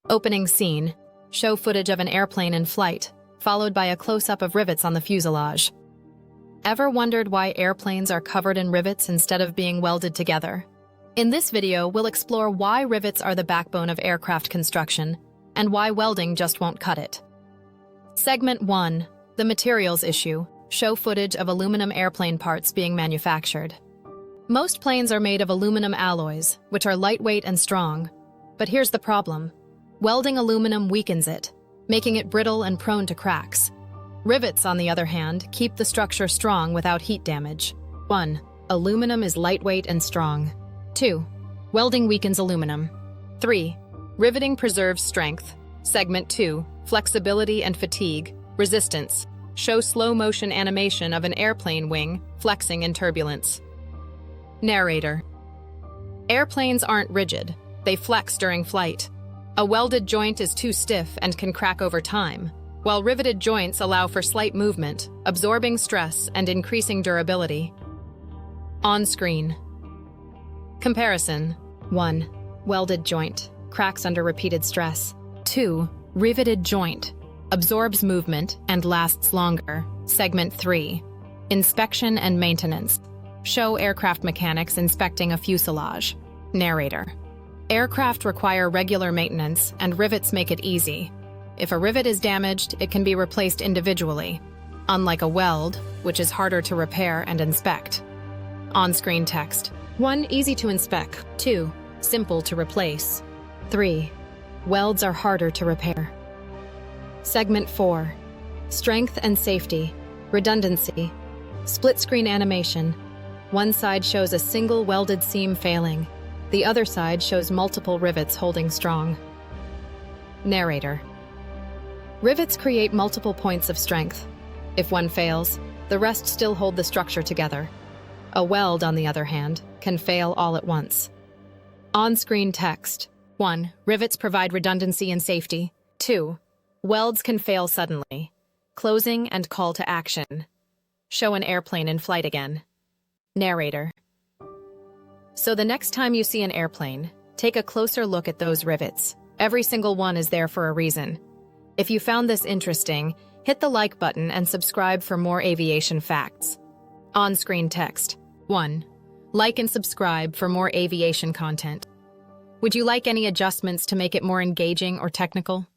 Opening scene. Show footage of an airplane in flight, followed by a close-up of rivets on the fuselage. Ever wondered why airplanes are covered in rivets instead of being welded together? In this video, we'll explore why rivets are the backbone of aircraft construction and why welding just won't cut it. Segment 1. The materials issue. Show footage of aluminum airplane parts being manufactured. Most planes are made of aluminum alloys, which are lightweight and strong. But here's the problem. Welding aluminum weakens it, making it brittle and prone to cracks. Rivets, on the other hand, keep the structure strong without heat damage. 1. Aluminum is lightweight and strong. 2. Welding weakens aluminum. 3. Riveting preserves strength. Segment 2. Flexibility and fatigue. Resistance. Show slow-motion animation of an airplane wing flexing in turbulence. Narrator. Airplanes aren't rigid. They flex during flight. A welded joint is too stiff and can crack over time, while riveted joints allow for slight movement, absorbing stress and increasing durability. On-screen. Comparison. 1. Welded joint. Cracks under repeated stress. 2. Riveted joint. Absorbs movement and lasts longer. Segment 3. Inspection and maintenance. Show aircraft mechanics inspecting a fuselage. Narrator. Aircraft require regular maintenance, and rivets make it easy. If a rivet is damaged, it can be replaced individually, unlike a weld, which is harder to repair and inspect. On-screen text. 1. Easy to inspect. 2. Simple to replace. 3. Welds are harder to repair. Segment 4. Strength and safety. Redundancy. Split-screen animation. One side shows a single welded seam failing. The other side shows multiple rivets holding strong. Narrator. Rivets create multiple points of strength. If one fails, the rest still hold the structure together. A weld, on the other hand, can fail all at once. On-screen text. 1. Rivets provide redundancy and safety. 2. Welds can fail suddenly. Closing and call to action. Show an airplane in flight again. Narrator. So the next time you see an airplane, take a closer look at those rivets. Every single one is there for a reason. If you found this interesting, hit the like button and subscribe for more aviation facts. On-screen text. 1. Like and subscribe for more aviation content. Would you like any adjustments to make it more engaging or technical?